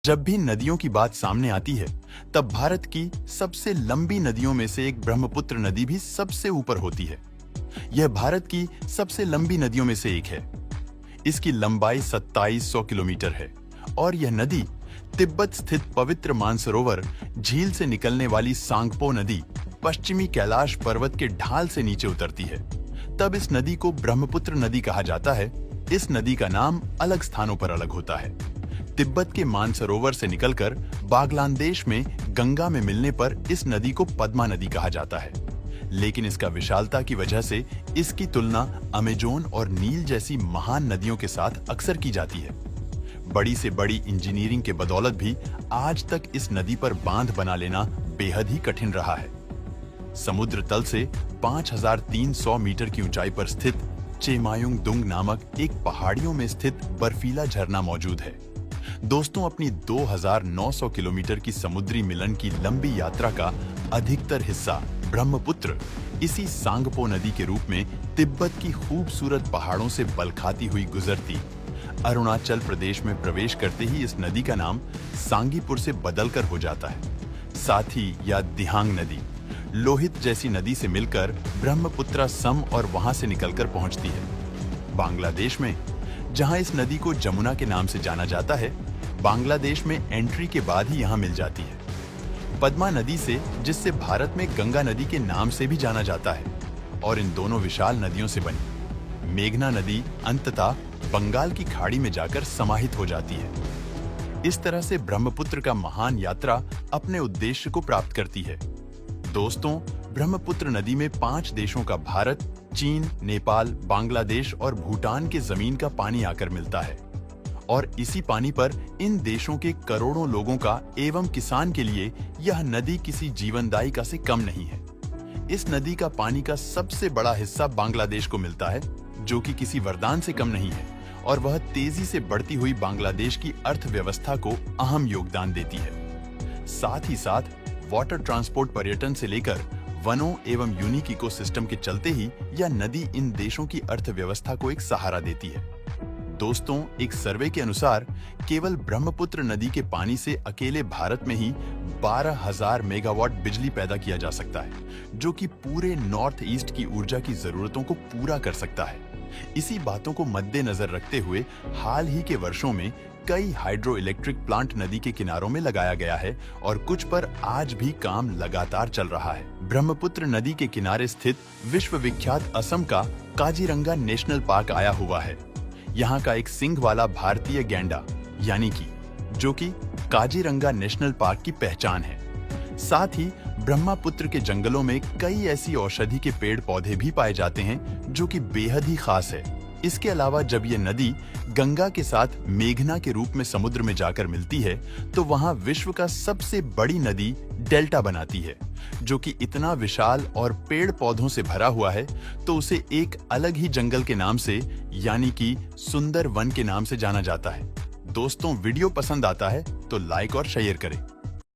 जब भी नदियों की बात सामने आती है, तब भारत की सबसे लंबी नदियों में से एक ब्रह्मपुत्र नदी भी सबसे ऊपर होती है। यह भारत की सबसे लंबी नदियों में से एक है। इसकी लंबाई 2700 किलोमीटर है और यह नदी तिब्बत स्थित पवित्र मानसरोवर झील से निकलने वाली सांगपो नदी पश्चिमी कैलाश पर्वत के ढाल से नीचे उतरती है। तब इस नदी को ब्रह्मपुत्र नदी कहा जाता है। इस नदी का नाम अलग स्थानों पर अलग होता है। तिब्बत के मानसरोवर से निकलकर बागलादेश में गंगा में मिलने पर इस नदी को पद्मा नदी कहा जाता है। लेकिन इसका विशालता की वजह से इसकी तुलना अमेजोन और नील जैसी महान नदियों के साथ अक्सर की जाती है। बड़ी से बड़ी इंजीनियरिंग के बदौलत भी आज तक इस नदी पर बांध बना लेना बेहद ही कठिन रहा है। समुद्र तल से 5300 मीटर की ऊंचाई पर स्थित चेमायुंग दुंग नामक एक पहाड़ियों में स्थित बर्फीला झरना मौजूद है। दोस्तों, अपनी 2900 किलोमीटर की समुद्री मिलन की लंबी यात्रा का अधिकतर हिस्सा ब्रह्मपुत्र इसी सांगपो नदी के रूप में तिब्बत की खूबसूरत पहाड़ों से बल खाती हुई गुजरती अरुणाचल प्रदेश में प्रवेश करते ही इस नदी का नाम सांगीपुर से बदलकर हो जाता है। साथ ही या दिहांग नदी लोहित जैसी नदी से मिलकर ब्रह्मपुत्रा सम और वहां से निकलकर पहुंचती है। बांग्लादेश में, जहां इस नदी को जमुना के नाम से जाना जाता है, बांग्लादेश में एंट्री के बाद ही यहां मिल जाती है। पद्मा नदी से, जिससे भारत में गंगा नदी के नाम से भी जाना जाता है, और इन दोनों विशाल नदियों से बनी मेघना नदी अंततः बंगाल की खाड़ी में जाकर समाहित हो जाती है। इस तरह से ब्रह्मपुत्र का महान यात्रा अपने उद्देश्य को प्राप्त करती है। दोस्तों, ब्रह्मपुत्र नदी में 5 देशों का भारत, चीन, नेपाल, बांग्लादेश और भूटान के जमीन का पानी आकर मिलता है और इसी पानी पर इन देशों के करोड़ों लोगों का एवं किसान के लिए यह नदी किसी जीवनदायिका से कम नहीं है। इस नदी का पानी का सबसे बड़ा हिस्सा बांग्लादेश को मिलता है, जो कि किसी वरदान से कम नहीं है, और वह तेजी से बढ़ती हुई बांग्लादेश की अर्थव्यवस्था को अहम योगदान देती है। साथ ही साथ वाटर ट्रांसपोर्ट, पर्यटन से लेकर वनों एवं यूनिक इकोसिस्टम के चलते ही यह नदी इन देशों की अर्थव्यवस्था को एक सहारा देती है। दोस्तों, एक सर्वे के अनुसार केवल ब्रह्मपुत्र नदी के पानी से अकेले भारत में ही 12,000 मेगावाट बिजली पैदा किया जा सकता है, जो कि पूरे नॉर्थ ईस्ट की ऊर्जा की जरूरतों को पूरा कर सकता है। इसी बातों को मद्देनजर रखते हुए हाल ही के वर्षों में कई हाइड्रो इलेक्ट्रिक प्लांट नदी के किनारों में लगाया गया है और कुछ पर आज भी काम लगातार चल रहा है। ब्रह्मपुत्र नदी के किनारे स्थित विश्व विख्यात असम का काजीरंगा नेशनल पार्क आया हुआ है। यहाँ का एक सींग वाला भारतीय गैंडा यानी कि जो कि काजीरंगा नेशनल पार्क की पहचान है। साथ ही ब्रह्मपुत्र के जंगलों में कई ऐसी औषधि के पेड़ पौधे भी पाए जाते हैं जो कि बेहद ही खास है। इसके अलावा जब ये नदी गंगा के साथ मेघना के रूप में समुद्र में जाकर मिलती है, तो वहां विश्व का सबसे बड़ी नदी डेल्टा बनाती है, जो कि इतना विशाल और पेड़ पौधों से भरा हुआ है, तो उसे एक अलग ही जंगल के नाम से यानी कि सुंदर वन के नाम से जाना जाता है। दोस्तों, वीडियो पसंद आता है तो लाइक और शेयर करें।